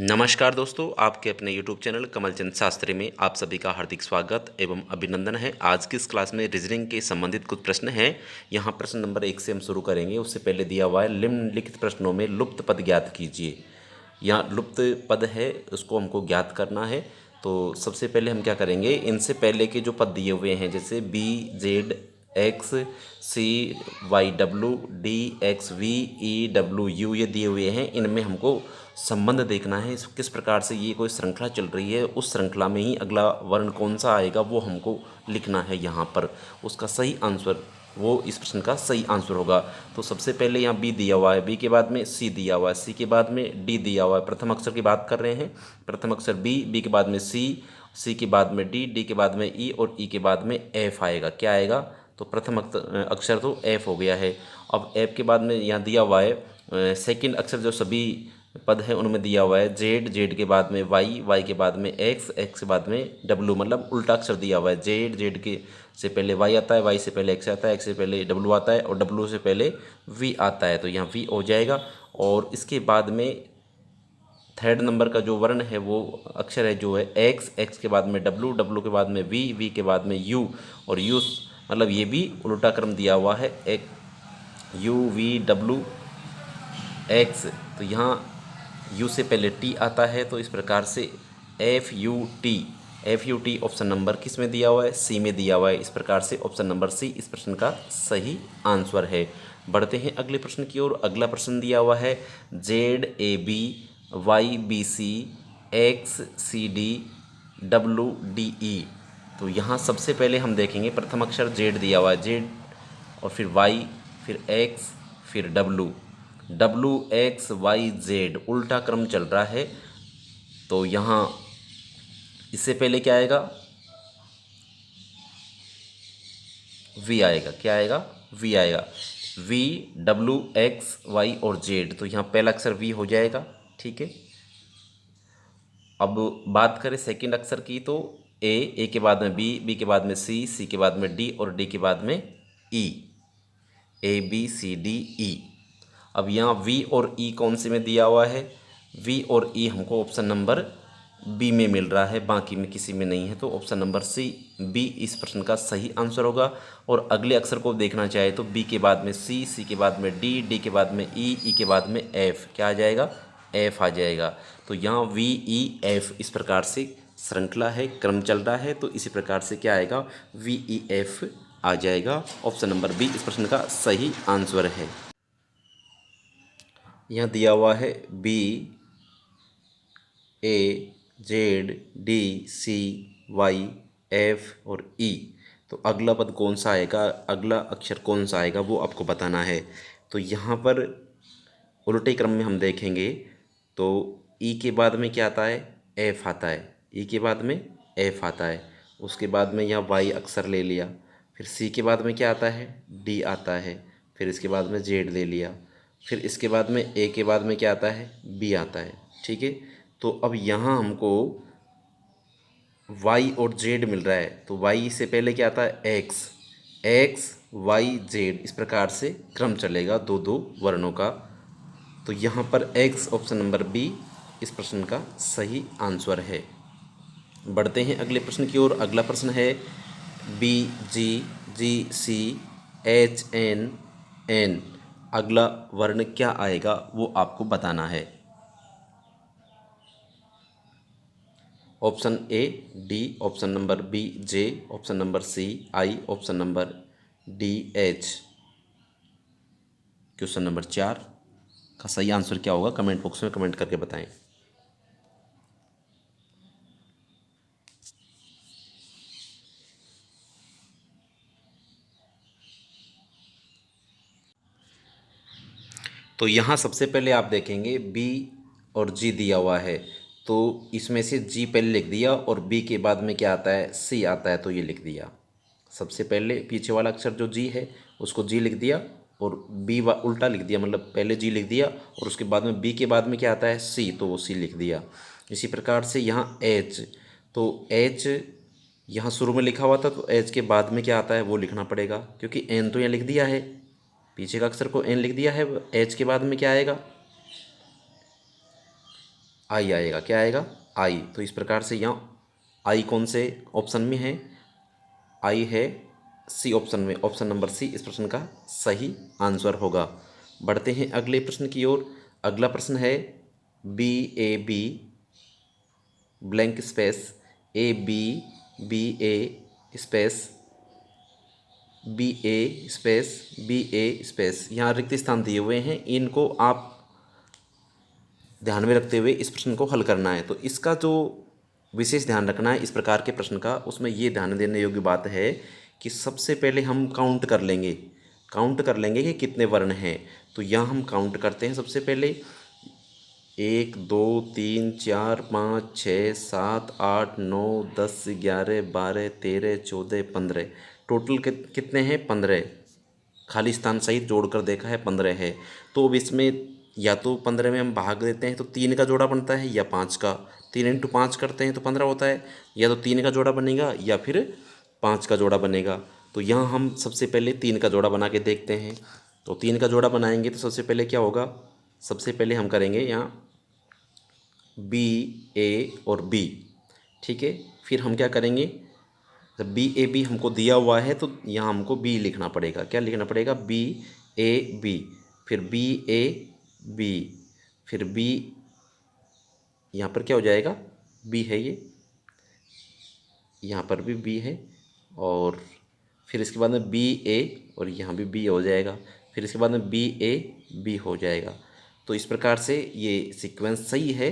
नमस्कार दोस्तों, आपके अपने YouTube चैनल कमलचंद शास्त्री में आप सभी का हार्दिक स्वागत एवं अभिनंदन है। आज की इस क्लास में रीजनिंग के संबंधित कुछ प्रश्न हैं। यहाँ प्रश्न नंबर 1 से हम शुरू करेंगे। उससे पहले दिया हुआ है निम्नलिखित प्रश्नों में लुप्त पद ज्ञात कीजिए। यहाँ लुप्त पद है, उसको हमको ज्ञात करना है। तो सबसे पहले हम क्या करेंगे, इनसे पहले के जो पद दिए हुए हैं जैसे B Z X C Y W D X V E W U, ये दिए हुए हैं। इनमें हमको संबंध देखना है, किस प्रकार से ये कोई श्रृंखला चल रही है। उस श्रृंखला में ही अगला वर्ण कौन सा आएगा वो हमको लिखना है यहाँ पर। उसका सही आंसर, वो इस प्रश्न का सही आंसर होगा। तो सबसे पहले यहाँ बी दिया हुआ है, बी के बाद में सी दिया हुआ है, सी के बाद में डी दिया हुआ है। प्रथम अक्षर की बात कर रहे हैं, प्रथम अक्षर बी, बी के बाद में सी, सी के बाद में डी, डी के बाद में ई और ई के बाद में एफ आएगा। क्या आएगा? तो प्रथम अक्षर तो एफ हो गया है। अब एफ के बाद में यहाँ दिया हुआ है सेकंड अक्षर, जो सभी पद है उनमें दिया हुआ है जेड, जेड के बाद में वाई, वाई के बाद में एक्स, एक्स के बाद में डब्लू, मतलब उल्टा अक्षर दिया हुआ है। जेड, जेड के से पहले वाई आता है, वाई से पहले एक्स आता है, एक्स से पहले डब्लू आता है और डब्लू से पहले वी आता है। तो यहाँ वी हो जाएगा। और इसके बाद में थर्ड नंबर का जो वर्ण है वो अक्षर है जो है एक्स, एक्स के बाद में डब्लू, डब्लू के बाद में वी, वी के बाद में यू और यू, मतलब ये भी उल्टा क्रम दिया हुआ है, एक यू वी डब्लू एक्स। तो यहाँ यू से पहले टी आता है, तो इस प्रकार से F U T, F U T option number किस में दिया हुआ है? सी में दिया हुआ है। इस प्रकार से ऑप्शन नंबर सी इस प्रश्न का सही आंसर है। बढ़ते हैं अगले प्रश्न की ओर। अगला प्रश्न दिया हुआ है Z A B Y B C X C D W D E. तो यहाँ सबसे पहले हम देखेंगे, प्रथम अक्षर जेड दिया हुआ है, जेड और फिर वाई, फिर एक्स, फिर W, W X Y Z, उल्टा क्रम चल रहा है। तो यहाँ इससे पहले क्या आएगा? वी आएगा। क्या आएगा? वी आएगा। वी डब्लू एक्स वाई और जेड, तो यहाँ पहला अक्षर वी हो जाएगा। ठीक है। अब बात करें सेकंड अक्षर की, तो ए, ए के बाद में बी, बी के बाद में सी, सी के बाद में डी और डी के बाद में ई, A B C D E. अब यहाँ वी और ई कौन से में दिया हुआ है? वी और ई हमको ऑप्शन नंबर बी में मिल रहा है, बाकी में किसी में नहीं है। तो ऑप्शन नंबर सी, बी इस प्रश्न का सही आंसर होगा। और अगले अक्षर को देखना चाहे तो बी के बाद में सी, सी के बाद में डी, डी के बाद में ई, ई के बाद में एफ। क्या आ जाएगा? एफ आ जाएगा। तो यहाँ वी ई एफ इस प्रकार से श्रृंखला है, क्रम चल रहा है। तो इसी प्रकार से क्या आएगा? वी ई एफ आ जाएगा। ऑप्शन नंबर बी इस प्रश्न का सही आंसर है। यहाँ दिया हुआ है B A Z D C Y F और ई। तो अगला पद कौन सा आएगा, अगला अक्षर कौन सा आएगा वो आपको बताना है। तो यहाँ पर उल्टे क्रम में हम देखेंगे तो ई के बाद में क्या आता है? एफ आता है। ई के बाद में एफ आता है। उसके बाद में यहाँ वाई अक्षर ले लिया। फिर सी के बाद में क्या आता है? डी आता है। फिर इसके बाद में जेड ले लिया। फिर इसके बाद में ए के बाद में क्या आता है? बी आता है। ठीक है। तो अब यहाँ हमको वाई और जेड मिल रहा है। तो वाई से पहले क्या आता है? एक्स, एक्स वाई जेड, इस प्रकार से क्रम चलेगा दो दो वर्णों का। तो यहाँ पर एक्स ऑप्शन नंबर बी इस प्रश्न का सही आंसर है। बढ़ते हैं अगले प्रश्न की ओर। अगला प्रश्न है B G G C H N N, अगला वर्ण क्या आएगा वो आपको बताना है। Option A D, option number B J, option number C I, option number D H. Question number 4 का सही आंसर क्या होगा? कमेंट बॉक्स में कमेंट करके बताएं। तो यहाँ सबसे पहले आप देखेंगे बी और जी दिया हुआ है। तो इसमें से जी पहले लिख दिया और बी के बाद में क्या आता है? सी आता है, तो ये लिख दिया। सबसे पहले पीछे वाला अक्षर जो जी है उसको जी लिख दिया और बी उल्टा लिख दिया, मतलब पहले जी लिख दिया और उसके बाद में बी के बाद में क्या आता है? सी, तो वो सी लिख दिया। इसी प्रकार से यहाँ एच, तो एच यहाँ शुरू में लिखा हुआ था, तो एच के बाद में क्या आता है वो लिखना पड़ेगा, क्योंकि एन तो यहाँ लिख दिया है, पीछे का अक्षर को एन लिख दिया है। एच के बाद में क्या आएगा? आई आएगा। क्या आएगा? आई। तो इस प्रकार से यहाँ आई कौन से ऑप्शन में है? आई है सी ऑप्शन में। ऑप्शन नंबर सी इस प्रश्न का सही आंसर होगा। बढ़ते हैं अगले प्रश्न की ओर। अगला प्रश्न है B A B blank space A B B A space B A space B A space. यहाँ रिक्त स्थान दिए हुए हैं, इनको आप ध्यान में रखते हुए इस प्रश्न को हल करना है। तो इसका जो विशेष ध्यान रखना है इस प्रकार के प्रश्न का, उसमें ये ध्यान देने योग्य बात है कि सबसे पहले हम काउंट कर लेंगे, कि कितने वर्ण हैं। तो यहाँ हम काउंट करते हैं सबसे पहले 1 2 3 4 5 6 7 8 9 10 11 12 13 14 15। टोटल कितने हैं? 15। खाली स्थान सहित जोड़कर देखा है 15 है। तो अब इसमें या तो 15 में हम भाग देते हैं तो 3 का जोड़ा बनता है, या 5 का। 3 इंटू 5 करते हैं तो 15 होता है। या तो 3 का जोड़ा बनेगा या फिर 5 का जोड़ा बनेगा। तो यहाँ हम सबसे पहले 3 का जोड़ा बना के देखते हैं। तो 3 का जोड़ा बनाएंगे तो सबसे पहले क्या होगा? सबसे पहले हम करेंगे यहाँ बी ए और बी। ठीक है, फिर हम क्या करेंगे? जब बी ए बी हमको दिया हुआ है तो यहाँ हमको बी लिखना पड़ेगा। क्या लिखना पड़ेगा? B A B. फिर बी ए बी, फिर बी, यहाँ पर क्या हो जाएगा? बी है ये, यहाँ पर भी बी है, और फिर इसके बाद में बी ए, और यहाँ भी बी हो जाएगा। फिर इसके बाद में बी ए बी हो जाएगा। तो इस प्रकार से ये सीक्वेंस सही है।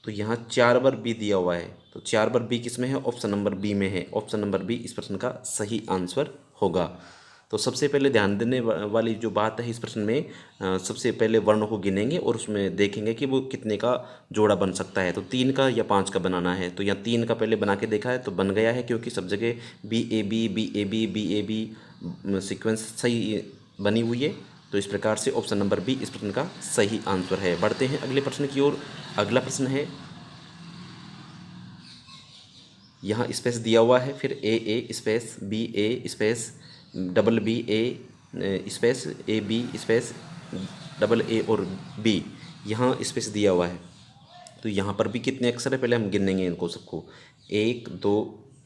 तो यहाँ 4 बार बी दिया हुआ है, तो 4 बार बी किस में है? ऑप्शन नंबर बी में है। ऑप्शन नंबर बी इस प्रश्न का सही आंसर होगा। तो सबसे पहले ध्यान देने वाली जो बात है इस प्रश्न में, सबसे पहले वर्ण को गिनेंगे और उसमें देखेंगे कि वो कितने का जोड़ा बन सकता है। तो 3 का या 5 का बनाना है। तो यहाँ 3 का पहले बना के देखा है तो बन गया है, क्योंकि सब जगह B A B B A B B A B sequence सही बनी हुई है। तो इस प्रकार से ऑप्शन नंबर बी इस प्रश्न का सही आंसर है। बढ़ते हैं अगले प्रश्न की ओर। अगला प्रश्न है, यहाँ स्पेस दिया हुआ है, फिर A space B A space double B A space A B space double A और बी, यहाँ स्पेस दिया हुआ है। तो यहाँ पर भी कितने अक्षर है? पहले हम गिनेंगे इनको सबको। 1 2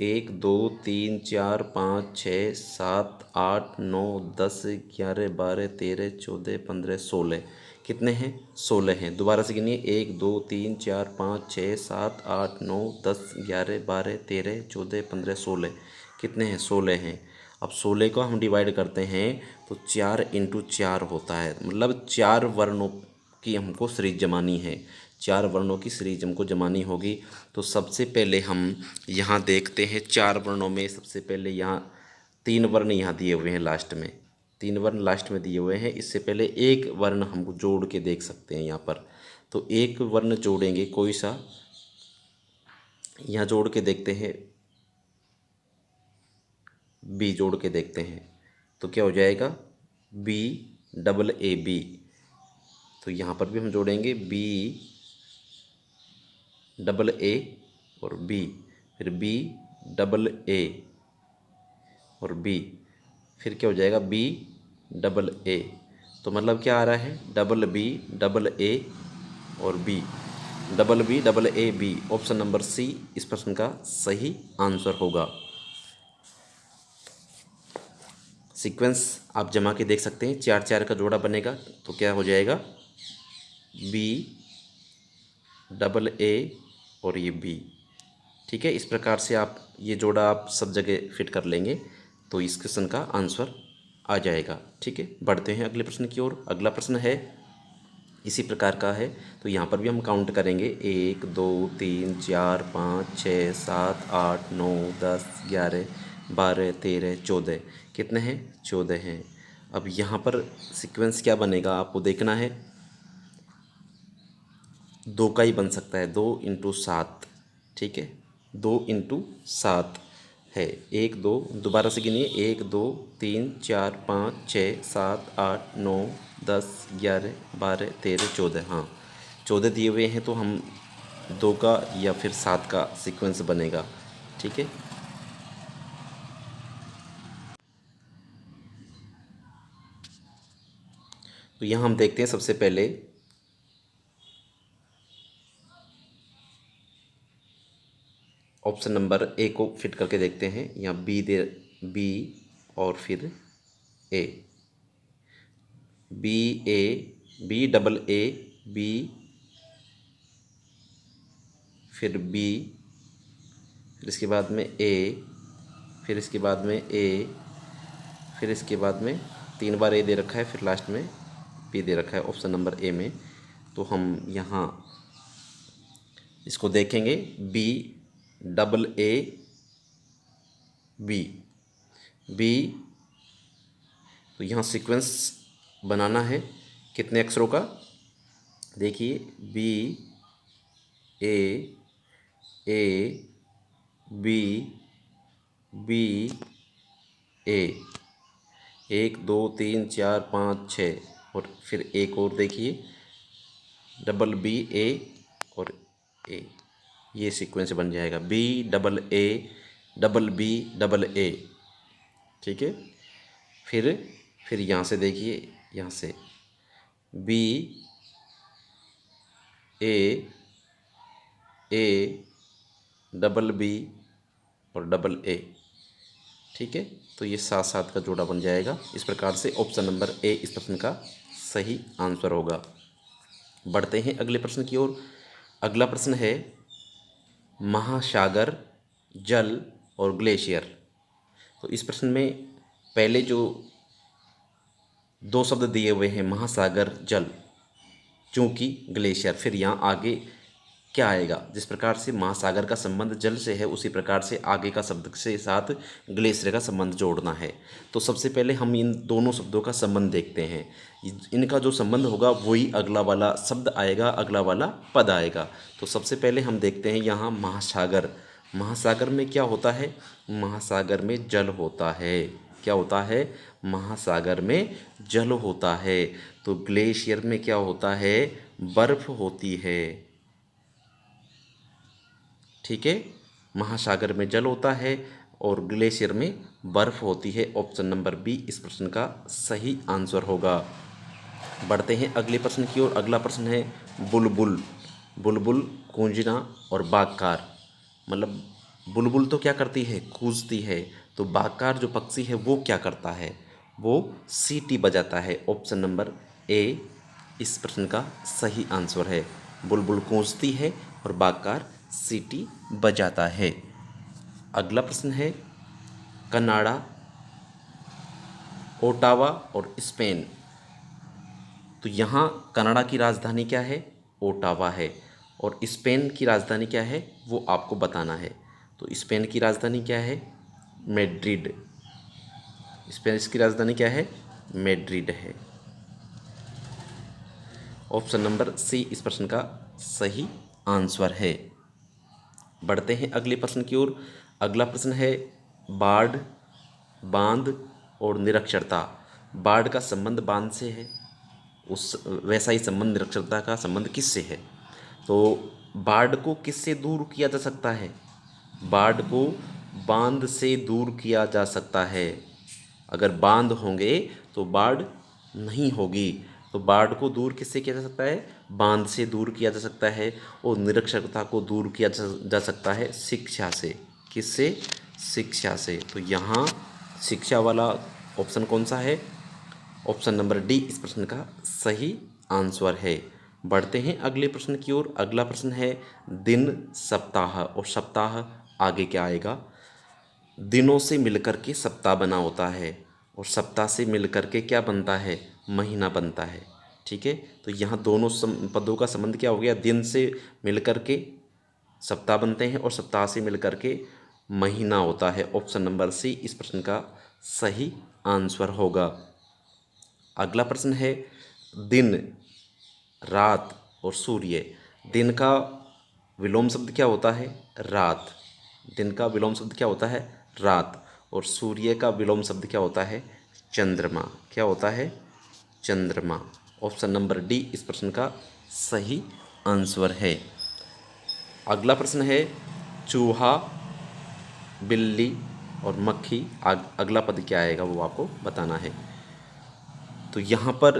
1 2 3 4 5 6 7 8 9 10 11 12 13 14 15 16। कितने हैं? 16 हैं। दोबारा से गिनिए। 1 2 3 4 5 6 7 8 9 10 11 12 13 14 15 16। कितने हैं? 16 हैं। अब 16 को हम डिवाइड करते हैं तो 4 इंटू 4 होता है, मतलब 4 वर्णों की हमको सीरीज जमानी है। 4 वर्णों की सीरीज हमको जमानी होगी। तो सबसे पहले हम यहाँ देखते हैं 4 वर्णों में। सबसे पहले यहाँ 3 वर्ण यहाँ दिए हुए हैं लास्ट में, 3 वर्ण लास्ट में दिए हुए हैं। इससे पहले एक वर्ण हम जोड़ के देख सकते हैं यहाँ पर। तो एक वर्ण जोड़ेंगे कोई सा, यहाँ जोड़ के देखते हैं, बी जोड़ के देखते हैं। तो क्या हो जाएगा? B double A B. तो यहाँ पर भी हम जोड़ेंगे बी डबल ए और बी, फिर बी डबल ए और बी, फिर क्या हो जाएगा? B double A. तो मतलब क्या आ रहा है? डबल बी डबल ए और B, double B double A B. Option number C इस प्रश्न का सही आंसर होगा। सीक्वेंस आप जमा के देख सकते हैं। 4 4 का जोड़ा बनेगा तो क्या हो जाएगा? बी डबल ए और ये बी। ठीक है, इस प्रकार से आप ये जोड़ा आप सब जगह फिट कर लेंगे तो इस क्वेश्चन का आंसर आ जाएगा। ठीक है, बढ़ते हैं अगले प्रश्न की ओर। अगला प्रश्न है इसी प्रकार का है। तो यहाँ पर भी हम काउंट करेंगे 1 2 3 4 5 6 7 8 9 10 11 12 13 14। कितने हैं? 14 हैं। अब यहाँ पर सीक्वेंस क्या बनेगा आपको देखना है। 2 का ही बन सकता है, 2 इंटू 7। ठीक है, 2 इंटू 7 है। 1 2, दोबारा से गिनिए। 1 2 3 4 5 6 7 8 9 10 11 12 13 14। हाँ, 14 दिए हुए हैं तो हम 2 का या फिर 7 का सीक्वेंस बनेगा। ठीक है, तो यहाँ हम देखते हैं सबसे पहले ऑप्शन नंबर ए को फिट करके देखते हैं। यहाँ बी और फिर A, B A, B double A, B, फिर बी, फिर इसके बाद में ए, फिर इसके बाद में ए, फिर इसके बाद में 3 बार ए दे रखा है, फिर लास्ट में बी दे रखा है ऑप्शन नंबर ए में। तो हम यहाँ इसको देखेंगे, B double A B, B. तो यहाँ सीक्वेंस बनाना है कितने अक्षरों का, देखिए B A B B A, 1 2 3 4 5 6, और फिर एक और देखिए डबल बी ए और ए, ये सीक्वेंस बन जाएगा B double A double B double A. ठीक है, फिर यहाँ से देखिए, यहाँ से बी ए डबल बी और डबल ए। ठीक है, तो ये 7 7 का जोड़ा बन जाएगा। इस प्रकार से ऑप्शन नंबर ए इस प्रश्न का सही आंसर होगा। बढ़ते हैं अगले प्रश्न की ओर। अगला प्रश्न है महासागर, जल और ग्लेशियर। तो इस प्रश्न में पहले जो 2 शब्द दिए हुए हैं महासागर, जल, चूंकि ग्लेशियर, फिर यहाँ आगे क्या आएगा। जिस प्रकार से महासागर का संबंध जल से है, उसी प्रकार से आगे का शब्द के साथ ग्लेशियर का संबंध जोड़ना है। तो सबसे पहले हम इन दोनों शब्दों का संबंध देखते हैं। इनका जो संबंध होगा वही अगला वाला शब्द आएगा, अगला वाला पद आएगा। तो सबसे पहले हम देखते हैं यहाँ महासागर। महासागर में क्या होता है, महासागर में जल होता है। क्या होता है, महासागर में जल होता है। तो ग्लेशियर में क्या होता है, बर्फ होती है। ठीक है, महासागर में जल होता है और ग्लेशियर में बर्फ होती है। ऑप्शन नंबर बी इस प्रश्न का सही आंसर होगा। बढ़ते हैं अगले प्रश्न की ओर। अगला प्रश्न है बुलबुल। बुलबुल, कूंजना और बागकार। मतलब बुलबुल तो क्या करती है, कूजती है। तो बागकार जो पक्षी है वो क्या करता है, वो सीटी बजाता है। ऑप्शन नंबर ए इस प्रश्न का सही आंसर है। बुलबुल कूजती है और बागकार सीटी बजाता है। अगला प्रश्न है कनाडा, ओटावा और स्पेन। तो यहाँ कनाडा की राजधानी क्या है, ओटावा है, और स्पेन की राजधानी क्या है वो आपको बताना है। तो स्पेन की राजधानी क्या है, मैड्रिड। स्पेन की राजधानी क्या है, मैड्रिड है। ऑप्शन नंबर सी इस प्रश्न का सही आंसर है। बढ़ते हैं अगले प्रश्न की ओर। अगला प्रश्न है बाढ़, बांध और निरक्षरता। बाढ़ का संबंध बांध से है, उस वैसा ही संबंध निरक्षरता का संबंध किससे है। तो बाढ़ को किससे दूर किया जा सकता है, बाढ़ को बांध से दूर किया जा सकता है। अगर बांध होंगे तो बाढ़ नहीं होगी। तो बाढ़ को दूर किससे किया जा सकता है, बांध से दूर किया जा सकता है। और निरक्षरता को दूर किया जा सकता है शिक्षा से। किससे, शिक्षा से। तो यहाँ शिक्षा वाला ऑप्शन कौन सा है, ऑप्शन नंबर डी इस प्रश्न का सही आंसर है। बढ़ते हैं अगले प्रश्न की ओर। अगला प्रश्न है दिन, सप्ताह और सप्ताह। आगे क्या आएगा, दिनों से मिलकर के सप्ताह बना होता है और सप्ताह से मिलकर के क्या बनता है, महीना बनता है। ठीक है, तो यहाँ दोनों पदों का संबंध क्या हो गया, दिन से मिलकर के सप्ताह बनते हैं और सप्ताह से मिलकर के महीना होता है। ऑप्शन नंबर सी इस प्रश्न का सही आंसर होगा। अगला प्रश्न है दिन, रात और सूर्य। दिन का विलोम शब्द क्या होता है, रात। दिन का विलोम शब्द क्या होता है, रात। और सूर्य का विलोम शब्द क्या होता है, चंद्रमा। क्या होता है, चंद्रमा। ऑप्शन नंबर डी इस प्रश्न का सही आंसर है। अगला प्रश्न है चूहा, बिल्ली और मक्खी। अगला पद क्या आएगा वो आपको बताना है। तो यहाँ पर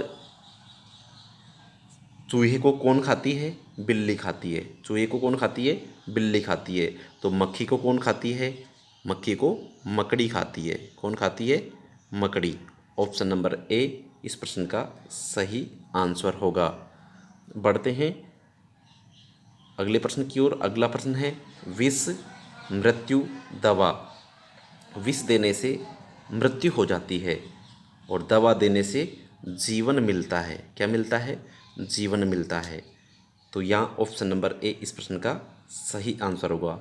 चूहे को कौन खाती है? बिल्ली खाती है। चूहे को कौन खाती है? बिल्ली खाती है। तो मक्खी को कौन खाती है? मक्खी को मकड़ी खाती है। कौन खाती है? मकड़ी। ऑप्शन नंबर ए इस प्रश्न का सही आंसर होगा। बढ़ते हैं अगले प्रश्न की ओर। अगला प्रश्न है विष मृत्यु दवा। विष देने से मृत्यु हो जाती है और दवा देने से जीवन मिलता है। क्या मिलता है? जीवन मिलता है। तो यहाँ ऑप्शन नंबर ए इस प्रश्न का सही आंसर होगा।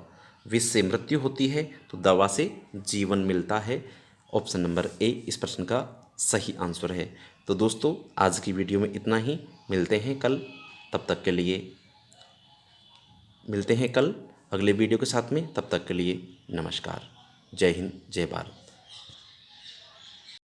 विष से मृत्यु होती है तो दवा से जीवन मिलता है। ऑप्शन नंबर ए इस प्रश्न का सही आंसर है। तो दोस्तों आज की वीडियो में इतना ही। मिलते हैं कल, तब तक के लिए मिलते हैं कल अगले वीडियो के साथ में। तब तक के लिए नमस्कार। जय हिंद, जय भारत।